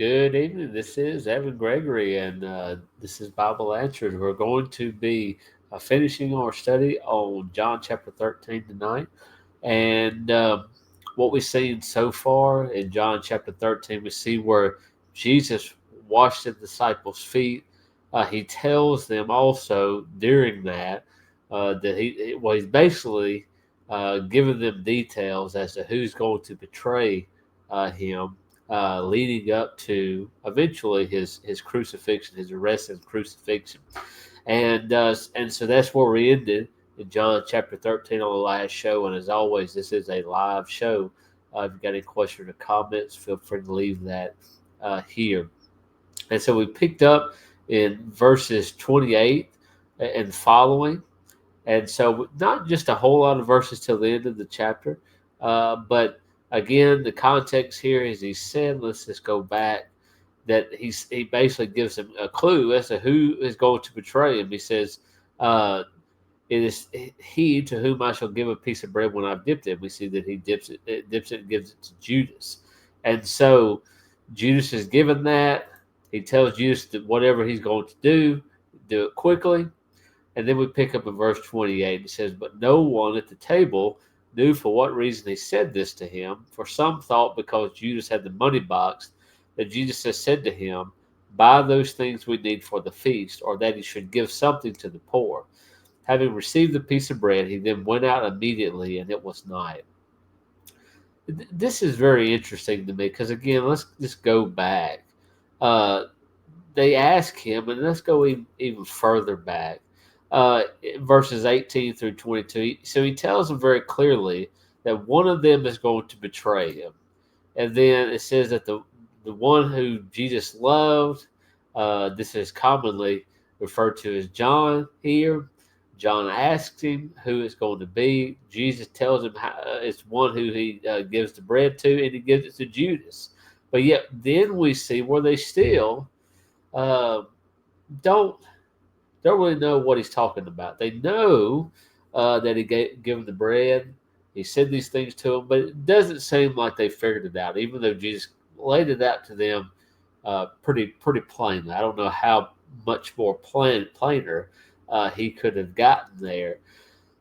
Good evening. This is Evan Gregory, and this is Bible Answers. We're going to be finishing our study on John chapter 13 tonight. And what we've seen so far in John chapter 13, we see where Jesus washed the disciples' feet. He tells them also during that he's basically giving them details as to who's going to betray him, leading up to eventually his crucifixion, his arrest and crucifixion, and so that's where we ended in John chapter 13 on the last show. And as always, this is a live show. If you've got any questions or comments, feel free to leave that here. And so we picked up in verses 28 and following. And so, not just a whole lot of verses till the end of the chapter, but again, the context here is he said, let's just go back, that he basically gives him a clue as to who is going to betray him. He says, it is he to whom I shall give a piece of bread when I've dipped it. We see that he dips it and gives it to Judas. And so Judas is given that. He tells Judas that whatever he's going to do it quickly. And then we pick up in verse 28. It says, but no one at the table knew for what reason he said this to him. For some thought because Judas had the money box, that Jesus has said to him, buy those things we need for the feast, or that he should give something to the poor. Having received the piece of bread, he then went out immediately, and it was night. This is very interesting to me because, again, let's just go back. They ask him, and let's go even further back, verses 18 through 22. So he tells them very clearly that one of them is going to betray him. And then it says that the one who Jesus loved, this is commonly referred to as John here. John asks him who it's going to be. Jesus tells him it's one who he gives the bread to, and he gives it to Judas. But yet then we see where they still uh, don't really know what he's talking about. They know that he gave them the bread. He said these things to them, but it doesn't seem like they figured it out, even though Jesus laid it out to them pretty plainly. I don't know how much more plainer he could have gotten there,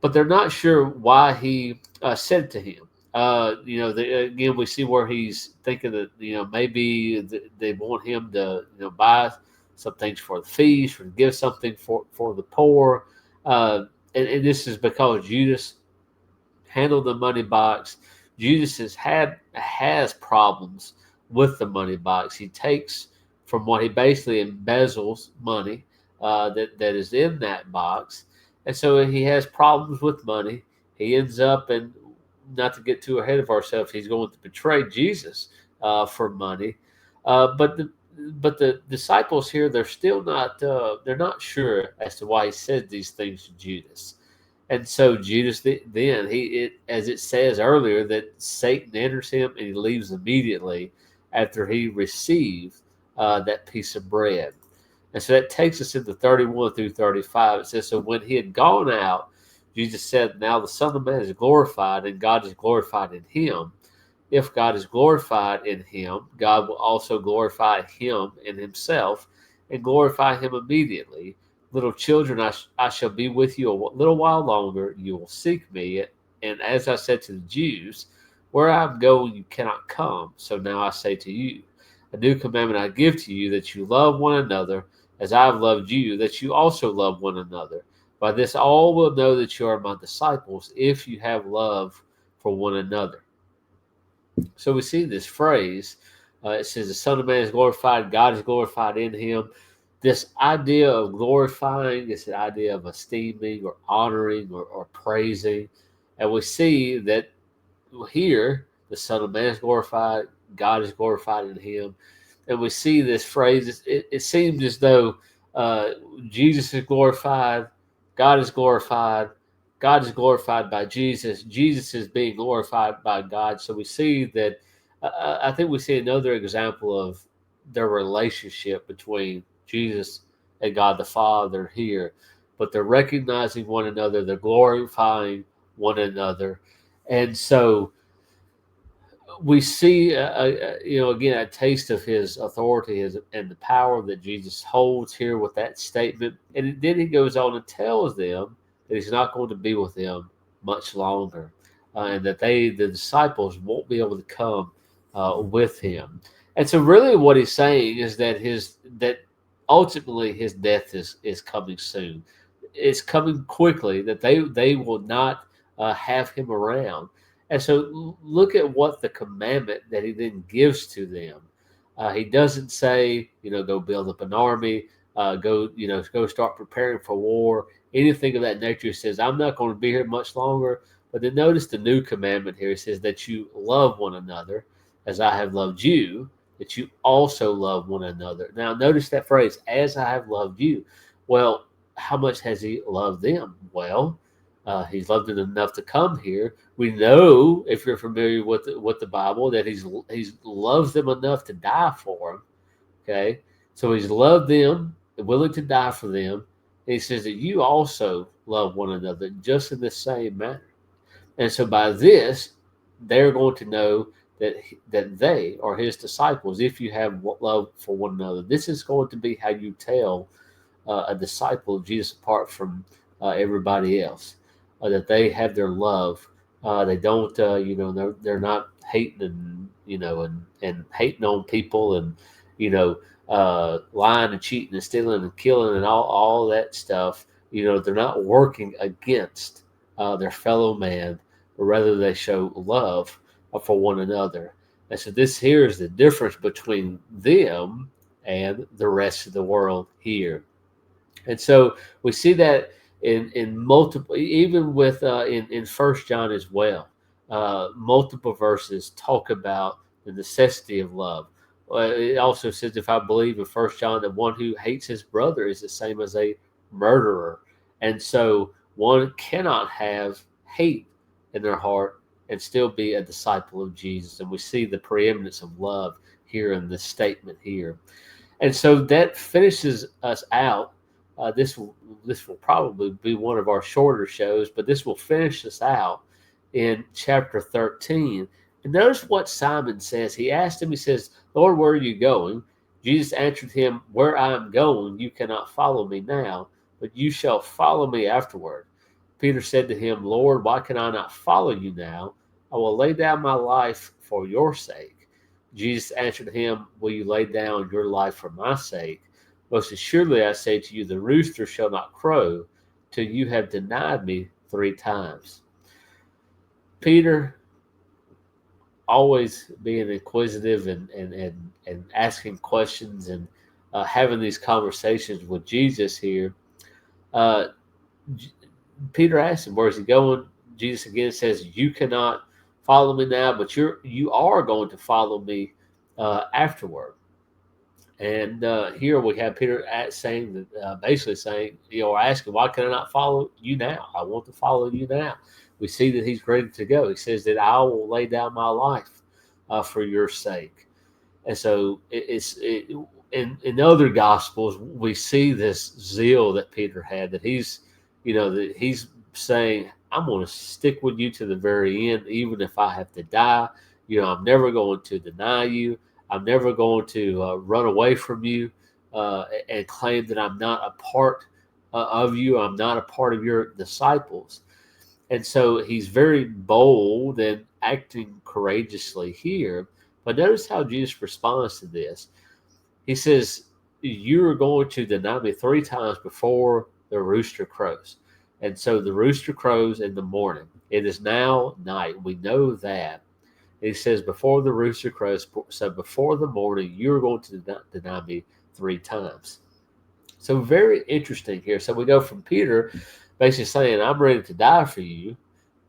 but they're not sure why he said it to him. Again, we see where he's thinking that maybe they want him to buy some things for the feast or give something for the poor, and this is because Judas handled the money box. Judas has problems with the money box. He takes from what he basically embezzles money that is in that box, and so he has problems with money. He ends up, and not to get too ahead of ourselves, he's going to betray Jesus for money. But the disciples here, they're still not they're not sure as to why he said these things to Judas. And so Judas then as it says earlier, that Satan enters him and he leaves immediately after he received that piece of bread. And so that takes us into 31 through 35. It says, so when he had gone out, Jesus said, now the Son of Man is glorified, and God is glorified in him. If God is glorified in him, God will also glorify him in himself and glorify him immediately. Little children, I shall be with you a little while longer. You will seek me. And as I said to the Jews, where I am going, you cannot come. So now I say to you, a new commandment I give to you, that you love one another as I have loved you, that you also love one another. By this all will know that you are my disciples, if you have love for one another. So we see this phrase. It says the Son of Man is glorified, God is glorified in him. This idea of glorifying is the idea of esteeming or honoring or praising. And we see that here the Son of Man is glorified, God is glorified in him. And we see this phrase, it seems as though Jesus is glorified, God is glorified, God is glorified by Jesus, Jesus is being glorified by God. So we see that, I think we see another example of their relationship between Jesus and God the Father here. But they're recognizing one another, they're glorifying one another. And so we see, again, a taste of his authority and the power that Jesus holds here with that statement. And then he goes on and tells them that he's not going to be with them much longer, and that the disciples, won't be able to come with him. And so, really, what he's saying is that ultimately his death is coming soon. It's coming quickly. That they will not have him around. And so look at what the commandment that he then gives to them. He doesn't say, go build up an army, go start preparing for war, anything of that nature. He says, I'm not going to be here much longer. But then notice the new commandment here. It says that you love one another as I have loved you, that you also love one another. Now, notice that phrase, as I have loved you. Well, how much has he loved them? Well, he's loved them enough to come here. We know, if you're familiar with the Bible, that he's loves them enough to die for them. Okay, so he's loved them, willing to die for them. And he says that you also love one another just in the same manner. And so by this, they're going to know that they are his disciples. If you have love for one another, this is going to be how you tell a disciple of Jesus apart from everybody else. That they have their love. They don't, they're not hating and hating on people and lying and cheating and stealing and killing and all that stuff. They're not working against their fellow man, but rather they show love for one another. And so this here is the difference between them and the rest of the world here. And so we see that in multiple, even with in First John as well. Multiple verses talk about the necessity of love. It also says, if I believe in First John, that one who hates his brother is the same as a murderer. And so one cannot have hate in their heart and still be a disciple of Jesus. And we see the preeminence of love here in this statement here. And so that finishes us out. This will probably be one of our shorter shows, but this will finish us out in chapter 13. And notice what Simon says. He asked him, he says, Lord, where are you going? Jesus answered him, where I am going, you cannot follow me now, but you shall follow me afterward. Peter said to him, Lord, why can I not follow you now? I will lay down my life for your sake. Jesus answered him, will you lay down your life for my sake? Most assuredly, I say to you, the rooster shall not crow till you have denied me 3 times. Peter, always being inquisitive and asking questions and having these conversations with Jesus here. Peter asked him, where is he going? Jesus again says, you cannot follow me now, but you are going to follow me afterward. And here we have Peter saying that, basically saying, asking, why can I not follow you now? I want to follow you now. We see that he's ready to go. He says that I will lay down my life for your sake. And so in other gospels, we see this zeal that Peter had, that he's saying, I'm going to stick with you to the very end, even if I have to die. I'm never going to deny you. I'm never going to run away from you and claim that I'm not a part of you. I'm not a part of your disciples. And so he's very bold and acting courageously here. But notice how Jesus responds to this. He says, you are going to deny me 3 times before the rooster crows. And so the rooster crows in the morning. It is now night. We know that. He says, before the rooster crows, so before the morning, you're going to deny me 3 times. So very interesting here. So we go from Peter basically saying, I'm ready to die for you,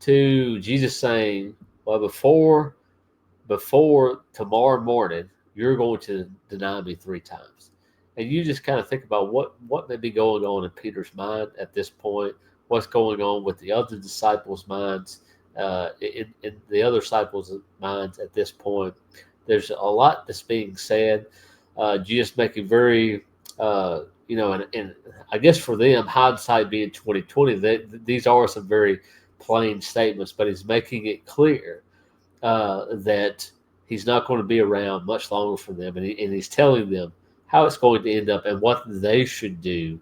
to Jesus saying, well, before tomorrow morning, you're going to deny me 3 times. And you just kind of think about what may be going on in Peter's mind at this point, what's going on with the other disciples' minds, in the other disciples' minds at this point. There's a lot that's being said. Jesus making very, and I guess for them, hindsight being 2020, these are some very plain statements, but he's making it clear that he's not going to be around much longer for them, and he's telling them how it's going to end up and what they should do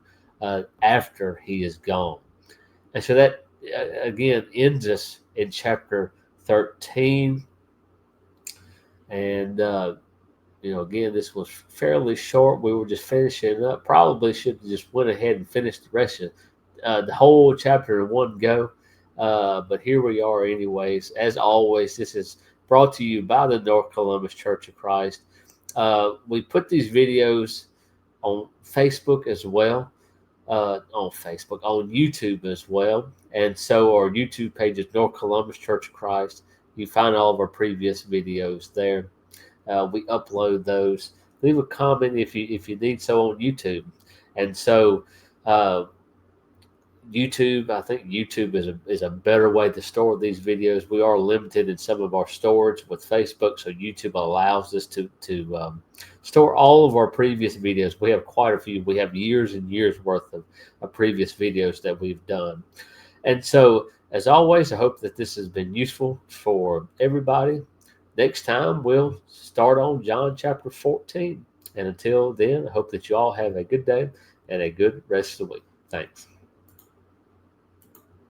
after he is gone. And so that again ends us in chapter 13. And again, this was fairly short. We were just finishing up. Probably should have just went ahead and finished the rest of the whole chapter in one go. But here we are, anyways. As always, this is brought to you by the North Columbus Church of Christ. We put these videos on Facebook as well. On YouTube as well. And so our YouTube page is North Columbus Church of Christ. You find all of our previous videos there. We upload those. Leave a comment if you need so on YouTube. And so YouTube, I think YouTube is a better way to store these videos. We are limited in some of our storage with Facebook, so YouTube allows us to store all of our previous videos. We have quite a few. We have years and years worth of previous videos that we've done. And so, as always, I hope that this has been useful for everybody. Next time, we'll start on John chapter 14. And until then, I hope that you all have a good day and a good rest of the week. Thanks.